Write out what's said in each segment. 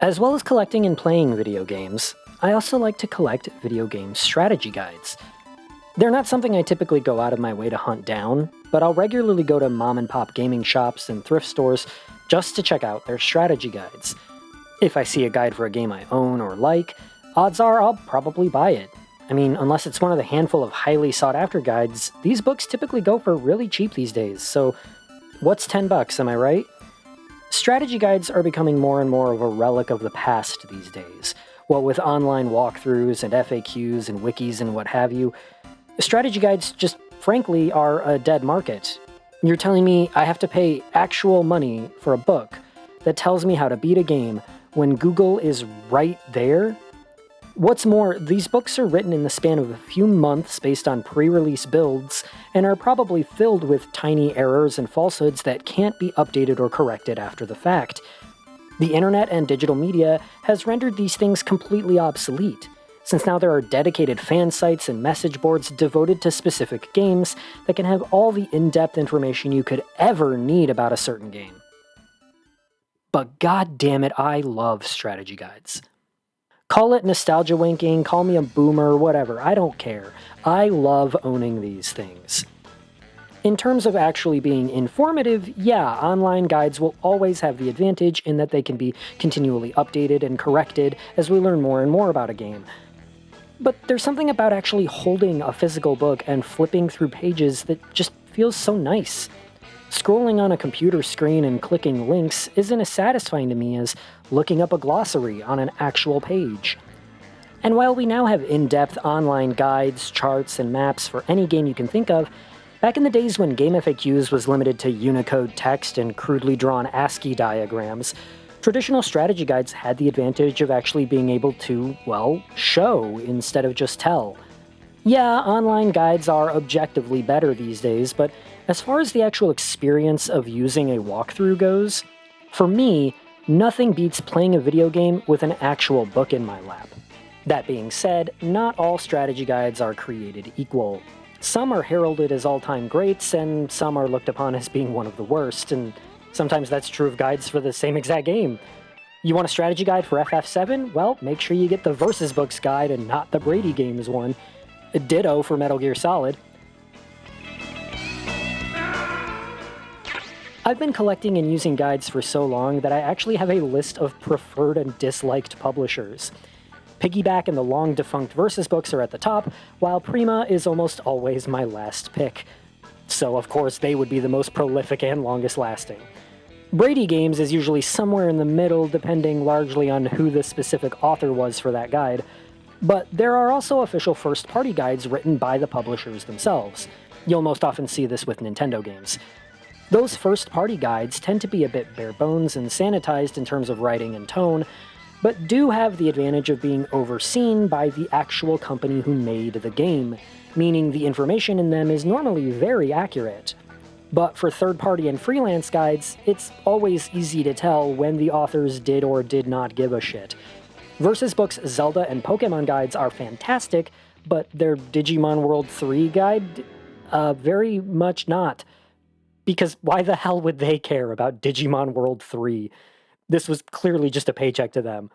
As well as collecting and playing video games, I also like to collect video game strategy guides. They're not something I typically go out of my way to hunt down, but I'll regularly go to mom-and-pop gaming shops and thrift stores just to check out their strategy guides. If I see a guide for a game I own or like, odds are I'll probably buy it. I mean, unless it's one of the handful of highly sought-after guides, these books typically go for really cheap these days, so what's $10, am I right? Strategy guides are becoming more and more of a relic of the past these days. What with online walkthroughs and FAQs and wikis and what have you, strategy guides just frankly are a dead market. You're telling me I have to pay actual money for a book that tells me how to beat a game when Google is right there? What's more, these books are written in the span of a few months based on pre-release builds, and are probably filled with tiny errors and falsehoods that can't be updated or corrected after the fact. The internet and digital media has rendered these things completely obsolete, since now there are dedicated fan sites and message boards devoted to specific games that can have all the in-depth information you could ever need about a certain game. But god damn it, I love strategy guides. Call it nostalgia winking, call me a boomer, whatever, I don't care. I love owning these things. In terms of actually being informative, yeah, online guides will always have the advantage in that they can be continually updated and corrected as we learn more and more about a game. But there's something about actually holding a physical book and flipping through pages that just feels so nice. Scrolling on a computer screen and clicking links isn't as satisfying to me as looking up a glossary on an actual page. And while we now have in-depth online guides, charts, and maps for any game you can think of, back in the days when Game FAQs was limited to Unicode text and crudely drawn ASCII diagrams, traditional strategy guides had the advantage of actually being able to, well, show instead of just tell. Yeah, online guides are objectively better these days, but as far as the actual experience of using a walkthrough goes, for me, nothing beats playing a video game with an actual book in my lap. That being said, not all strategy guides are created equal. Some are heralded as all-time greats, and some are looked upon as being one of the worst, and sometimes that's true of guides for the same exact game. You want a strategy guide for FF7? Well, make sure you get the Versus Books guide and not the Brady Games one. Ditto for Metal Gear Solid. I've been collecting and using guides for so long that I actually have a list of preferred and disliked publishers. Piggyback and the long-defunct Versus Books are at the top, while Prima is almost always my last pick. So, of course, they would be the most prolific and longest-lasting. Brady Games is usually somewhere in the middle, depending largely on who the specific author was for that guide. But there are also official first-party guides written by the publishers themselves. You'll most often see this with Nintendo games. Those first-party guides tend to be a bit bare-bones and sanitized in terms of writing and tone, but do have the advantage of being overseen by the actual company who made the game, meaning the information in them is normally very accurate. But for third-party and freelance guides, it's always easy to tell when the authors did or did not give a shit. Versus Books' Zelda and Pokemon guides are fantastic, but their Digimon World 3 guide? Very much not. Because why the hell would they care about Digimon World 3? This was clearly just a paycheck to them.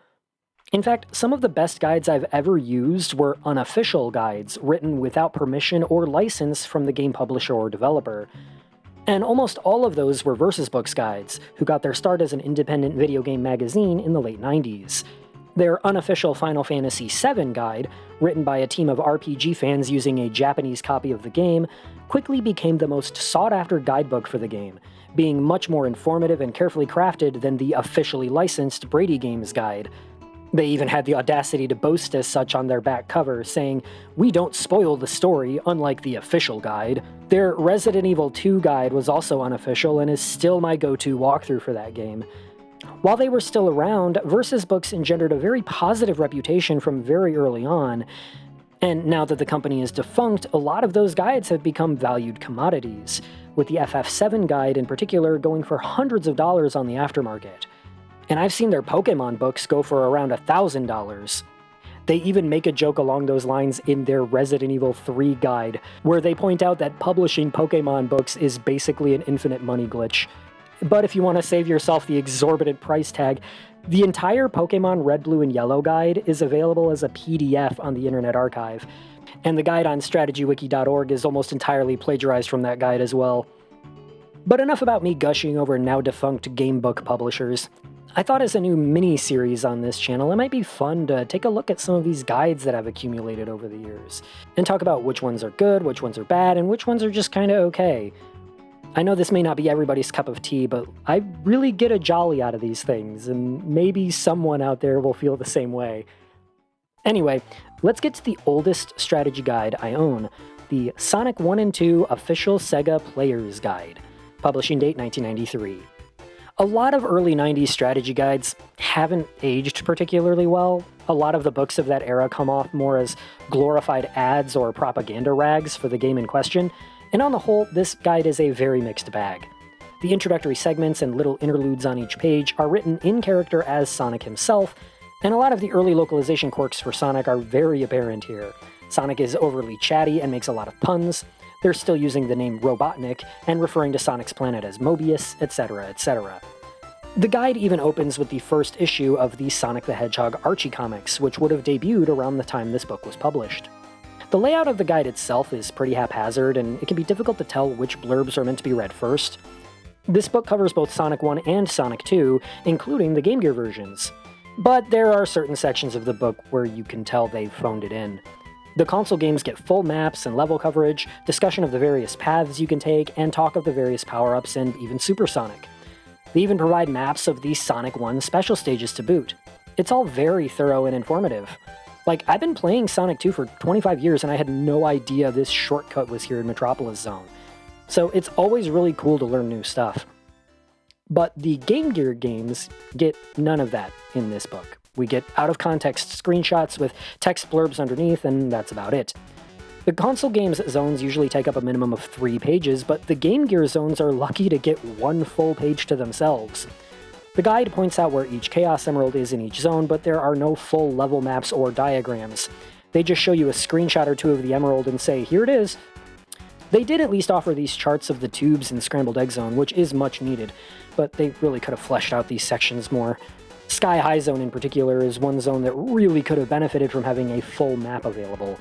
In fact, some of the best guides I've ever used were unofficial guides, written without permission or license from the game publisher or developer. And almost all of those were Versus Books guides, who got their start as an independent video game magazine in the late 90s. Their unofficial Final Fantasy VII guide, written by a team of RPG fans using a Japanese copy of the game, quickly became the most sought-after guidebook for the game, being much more informative and carefully crafted than the officially licensed Brady Games guide. They even had the audacity to boast as such on their back cover, saying, "We don't spoil the story, unlike the official guide." Their Resident Evil 2 guide was also unofficial and is still my go-to walkthrough for that game. While they were still around, Versus Books engendered a very positive reputation from very early on, and now that the company is defunct, a lot of those guides have become valued commodities, with the FF7 guide in particular going for hundreds of dollars on the aftermarket. And I've seen their Pokemon books go for around $1,000. They even make a joke along those lines in their Resident Evil 3 guide, where they point out that publishing Pokemon books is basically an infinite money glitch. But if you want to save yourself the exorbitant price tag, The entire Pokemon Red, Blue, and Yellow guide is available as a PDF on the Internet Archive, and the guide on strategywiki.org is almost entirely plagiarized from that guide as well. But enough about me gushing over now-defunct gamebook publishers. I thought as a new mini-series on this channel, it might be fun to take a look at some of these guides that I've accumulated over the years, and talk about which ones are good, which ones are bad, and which ones are just kinda okay. I know this may not be everybody's cup of tea, but I really get a jolly out of these things, and maybe someone out there will feel the same way. Anyway, let's get to the oldest strategy guide I own, the Sonic 1 and 2 Official SEGA Player's Guide, publishing date 1993. A lot of early 90s strategy guides haven't aged particularly well. A lot of the books of that era come off more as glorified ads or propaganda rags for the game in question, and on the whole, this guide is a very mixed bag. The introductory segments and little interludes on each page are written in character as Sonic himself, and a lot of the early localization quirks for Sonic are very apparent here. Sonic is overly chatty and makes a lot of puns. They're still using the name Robotnik and referring to Sonic's planet as Mobius, etc., etc. The guide even opens with the first issue of the Sonic the Hedgehog Archie comics, which would have debuted around the time this book was published. The layout of the guide itself is pretty haphazard, and it can be difficult to tell which blurbs are meant to be read first. This book covers both Sonic 1 and Sonic 2, including the Game Gear versions. But there are certain sections of the book where you can tell they've phoned it in. The console games get full maps and level coverage, discussion of the various paths you can take, and talk of the various power-ups and even Supersonic. They even provide maps of the Sonic 1 special stages to boot. It's all very thorough and informative. Like, I've been playing Sonic 2 for 25 years and I had no idea this shortcut was here in Metropolis Zone. So it's always really cool to learn new stuff. But the Game Gear games get none of that in this book. We get out-of-context screenshots with text blurbs underneath, and that's about it. The console games zones usually take up a minimum of 3 pages, but the Game Gear zones are lucky to get 1 full page to themselves. The guide points out where each Chaos Emerald is in each zone, but there are no full level maps or diagrams. They just show you a screenshot or two of the Emerald and say, here it is. They did at least offer these charts of the tubes in Scrambled Egg Zone, which is much needed, but they really could have fleshed out these sections more. Sky High Zone in particular is one zone that really could have benefited from having a full map available.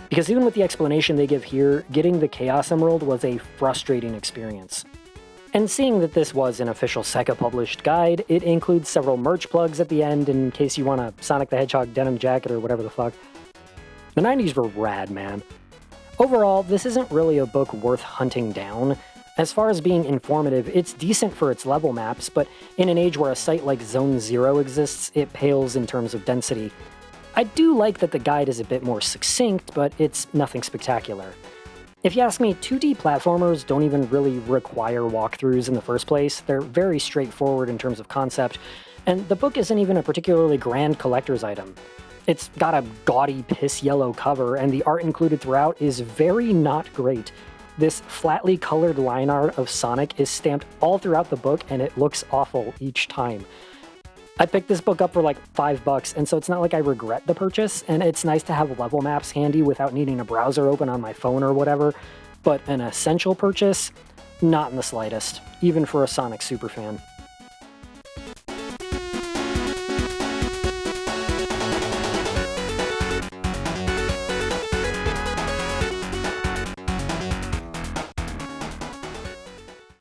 Because even with the explanation they give here, getting the Chaos Emerald was a frustrating experience. And seeing that this was an official SEGA-published guide, it includes several merch plugs at the end in case you want a Sonic the Hedgehog denim jacket or whatever the fuck. The 90s were rad, man. Overall, this isn't really a book worth hunting down. As far as being informative, it's decent for its level maps, but in an age where a site like Zone Zero exists, it pales in terms of density. I do like that the guide is a bit more succinct, but it's nothing spectacular. If you ask me, 2D platformers don't even really require walkthroughs in the first place. They're very straightforward in terms of concept, and the book isn't even a particularly grand collector's item. It's got a gaudy piss yellow cover, and the art included throughout is very not great. This flatly colored line art of Sonic is stamped all throughout the book, and it looks awful each time. I picked this book up for like $5, and so it's not like I regret the purchase, and it's nice to have level maps handy without needing a browser open on my phone or whatever, but an essential purchase? Not in the slightest, even for a Sonic superfan.